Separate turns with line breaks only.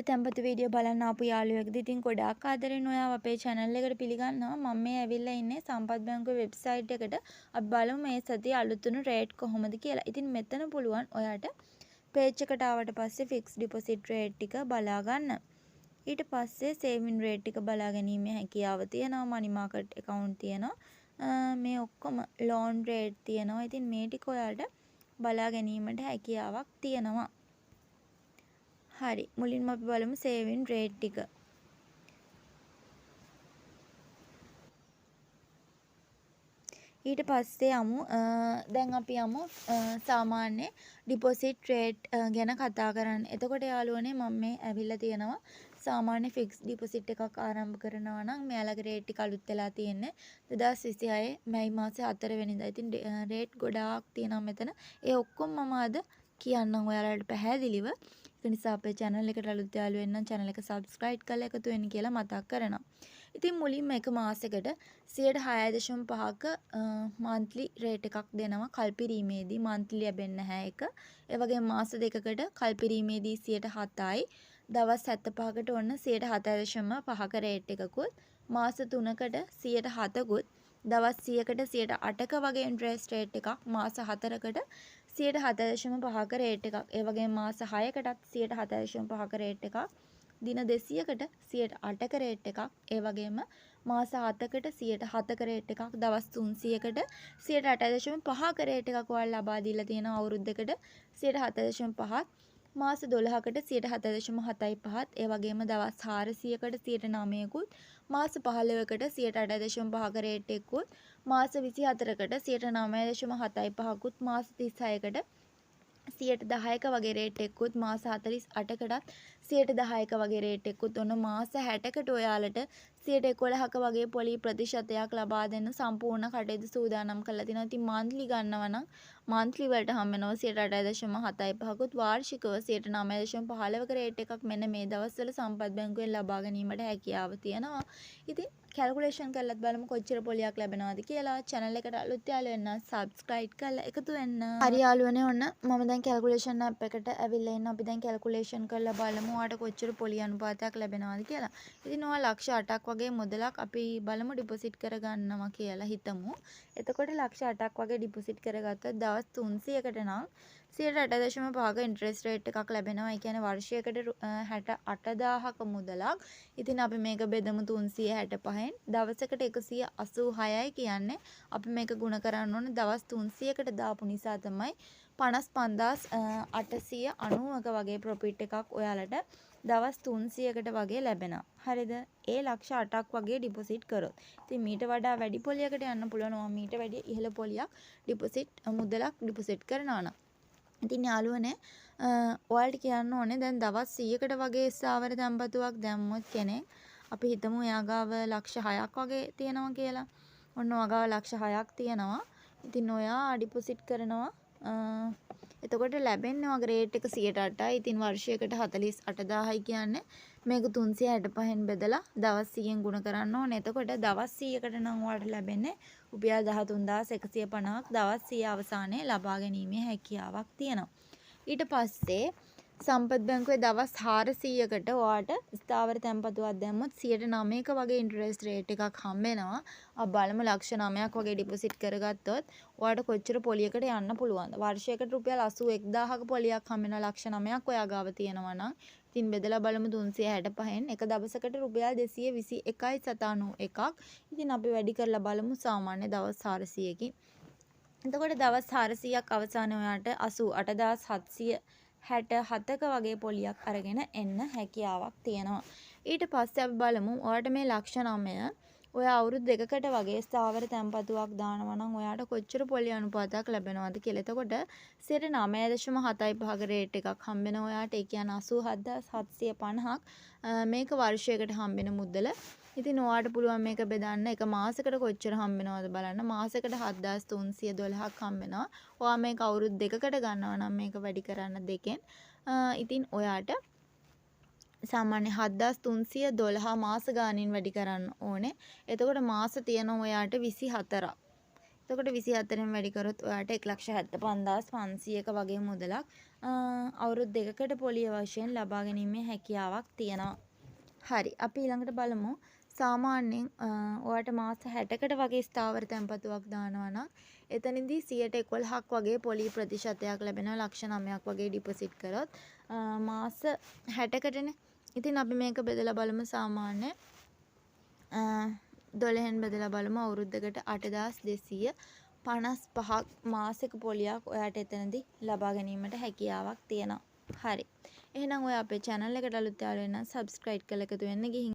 ස්ථාවර තැන්පතු වීඩියෝ බලන්න ආපු යාළුවෙක්ද ඉතින් ගොඩාක් ආදරෙන් ඔයාව අපේ channel එකට පිළිගන්නවා. මම මේ ඇවිල්ලා ඉන්නේ සම්පත් බැංකුවේ වෙබ්සයිට් එකට. අපි බලමු මේ සතියේ අලුතුණු රේට් කොහොමද කියලා. ඉතින් මෙතන පුළුවන් ඔයාට page එකට ආවට පස්සේ fixed deposit rate ටික බලා ගන්න. ඊට පස්සේ saving rate ටික බලා ගැනීමේ හැකියාව තියෙනවා. money market account තියෙනවා. මේ ඔක්කොම loan rate තියෙනවා. ඉතින් මේ ටික ඔයාලට බලා ගැනීමට හැකියාවක් තියෙනවා. හරි මුලින්ම අපි බලමු saving rate ටික. ඊට පස්සේ යමු දැන් අපි යමු සාමාන්‍ය deposit rate ගැන කතා කරන්න. එතකොට යාළුවනේ මම මේ ඇවිල්ලා තියෙනවා සාමාන්‍ය fixed deposit එකක් ආරම්භ කරනවා නම් මෙයාලගේ rate ටික අලුත් වෙලා තියෙන්නේ 2026 මැයි මාසේ 4 වෙනිදා. ඉතින් rate ගොඩාක් තියෙනවා මෙතන. ඒ ඔක්කොම මම අද කියන්නම් ඔයාලට පැහැදිලිව. ඒ නිසා අපේ channel එකට අලුත් යාළුවෝ වෙන්න channel එක subscribe කරලා එකතු වෙන්න කියලා මතක් කරනවා. ඉතින් මුලින්ම එක මාසයකට 6.5ක monthly rate එකක් දෙනවා කල්පිරීමේදී monthly ලැබෙන්නේ නැහැ ඒක. ඒ වගේම මාස දෙකකට කල්පිරීමේදී 7යි. දවස් 75කට ඔන්න 7.5ක rate එකකුත්. මාස 3කට 7කුත්. දවස් 100කට 8ක වගේ interest rate එකක්. මාස 4කට 7.5ක rate එකක්. ඒ වගේම මාස 6කටත් 7.5ක rate එකක්. දින 200කට 8ක rate එකක්. ඒ වගේම මාස 7කට 7ක rate එකක්. දවස් 300කට 8.5ක rate එකක් ඔයාලා ලබා දීලා තියෙනවා අවුරුද්දකට 7.5ක්. මාස 12කට 7.75ත්. ඒ වගේම දවස් 400කට 9කුත්. මාස 15කට 8.5ක rate එකකුත්. මාස 24කට 9.75කුත්. මාස 36කට 10ක වගේ rate එකකුත්. මාස 48කටත් 10ක වගේ rate එකකුත්. ඔන්න මාස 60කට ඔයාලට 11ක වගේ පොලි ප්‍රතිශතයක් ලබා දෙන්න සම්පූර්ණ කටයුතු සූදානම් කරලා තිනවා. ඉතින් monthly ගන්නවා නම් monthly වලට හම් වෙනවා 8.75කුත්. වාර්ෂිකව 9.15ක rate එකක් මෙන්න මේ දවස්වල සම්පත් බැංකුවෙන් ලබා ගැනීමට හැකියාව තියෙනවා. ඉතින් කැල්කියුලේෂන් කරලත් බලමු කොච්චර පොලියක් ලැබෙනවද කියලා. channel එකට අලුත් යාළුවෝ වෙන්න subscribe කරලා එකතු වෙන්න. හරි යාළුවනේ ඔන්න මම දැන් කැල්කියුලේෂන් app එකට ඇවිල්ලා ඉන්න. අපි දැන් කැල්කියුලේෂන් කරලා බලමු ඔයාලට කොච්චර පොලි අනුපාතයක් ලැබෙනවද කියලා. ඉතින් ඔයා ලක්ෂ 8ක් වගේ මුදලක් අපි බලමු ඩිපොසිට් කරගන්නවා කියලා හිතමු. එතකොට ලක්ෂ 8ක් වගේ ඩිපොසිට් කරගත්තොත් දවස් 300කට නම් 8.5ක ඉන්ට්‍රෙස්ට් රේට් එකක් ලැබෙනවා. ඒ කියන්නේ වර්ෂයකට 68000ක මුදලක්. ඉතින් අපි මේක බෙදමු 365න්. දවසකට 186යි කියන්නේ අපි මේක ගුණ කරන්න ඕනේ දවස් 300කට දාපු නිසා තමයි 55890ක වගේ ප්‍රොෆිට් එකක් ඔයාලට දවස් 300කට වගේ ලැබෙනවා. හරිද? ඒ ලක්ෂ 8ක් වගේ ඩිපොසිට් කරොත්. ඉතින් මීට වඩා වැඩි පොලියකට යන්න පුළුවන්. මීට වැඩි ඉහළ පොලියක් ඩිපොසිට් මුදලක් ඩිපොසිට් කරනවා නම්. ඉතින් යාළුවනේ ඔයාලට කියන්න ඕනේ දැන් දවස් 100කට වගේ ස්ථාවර තැන්පතුවක් දැම්මොත් කෙනෙක් අපි හිතමු එයා ගාව ලක්ෂ 6ක් වගේ තියෙනවා කියලා. ඔන්න ඔයා ගාව ලක්ෂ 6ක් තියෙනවා. ඉතින් ඔයා ඩිපොසිට් කරනවා එතකොට ලැබෙන්නේ වගේ රේට් එක 108යි. ඉතින් වර්ෂයකට 48000යි කියන්නේ මේක 365න් බෙදලා දවස් 100න් ගුණ කරන්න ඕනේ. එතකොට දවස් 100කට නම් ඔයාලට ලැබෙන්නේ රුපියල් 13150ක් දවස් 100 අවසානයේ ලබා ගැනීමේ හැකියාවක් තියෙනවා. ඊට පස්සේ සම්පත් බැංකුවේ දවස් 400කට ඔයාට ස්ථාවර තැන්පතුවක් දැම්මොත් 9ක වගේ ඉන්ට්‍රෙස්ට් රේට් එකක් හම්බ වෙනවා. අපි බලමු ලක්ෂ 9ක් වගේ ඩිපොසිට් කරගත්තොත් ඔයාට කොච්චර පොලියකට යන්න පුළුවන්ද? වර්ෂයකට රුපියල් 81000ක පොලියක් හම්බ වෙනවා ලක්ෂ 9ක් ඔයා ගාව තියෙනවා නම්. ඉතින් බෙදලා බලමු 365න් එක දවසකට රුපියල් 221.91ක්. ඉතින් අපි වැඩි කරලා බලමු සාමාන්‍ය දවස් 400කින්. එතකොට දවස් 400ක් අවසානයේ ඔයාට 88767ක වගේ පොලියක් අරගෙන එන්න හැකියාවක් තියෙනවා. ඊට පස්සේ අපි බලමු ඔයාට මේ ලක්ෂ 9 ඔය අවුරුදු දෙකකට වගේ ස්ථාවර තැන්පතුවක් දානවා නම් ඔයාට කොච්චර පොලි අනුපාතයක් ලැබෙනවද කියලා. එතකොට 9.75ක රේට් එකක් හම්බ වෙනවා ඔයාට. ඒ කියන්නේ 87750ක් මේක වර්ෂයකට හම්බ වෙන මුදල. ඉතින් ඔයාට පුළුවන් මේක බෙදන්න එක මාසයකට කොච්චර හම්බ වෙනවද බලන්න. මාසයකට 7312ක් හම්බ වෙනවා. ඔයා මේක අවුරුදු දෙකකට ගන්නවා නම් මේක වැඩි කරන්න දෙකෙන්. ඉතින් ඔයාට සාමාන්‍ය 7312 මාස ගානින් වැඩි කරන්න ඕනේ. එතකොට මාස තියෙනවා ඔයාට 24ක්. එතකොට 24න් වැඩි කරොත් ඔයාට 1,75,500ක වගේ මුදලක් අවුරුදු දෙකකට පොලිය වශයෙන් ලබා ගැනීමේ හැකියාවක් තියෙනවා. හරි. අපි ඊළඟට බලමු සාමාන්‍යයෙන් ඔයාට මාස 60කට වගේ ස්ථාවර තැන්පතුවක් දානවා නම් එතනදී 11%ක් වගේ පොලි ප්‍රතිශතයක් ලැබෙනවා. ලක්ෂ 9ක් වගේ ඩිපොසිට් කරොත් මාස 60කටනේ. ඉතින් අපි මේක බෙදලා බලමු සාමාන්‍ය 12න් බෙදලා බලමු අවුරුද්දකට 8,255ක් මාසික පොලියක් ඔයාට එතනදී ලබා ගැනීමට හැකියාවක් තියෙනවා. හරි. එහෙනම් ඔයා අපේ channel එකට අලුත් යාළුවෙක් නම් subscribe කරලා එකතු වෙන්න ගිහින්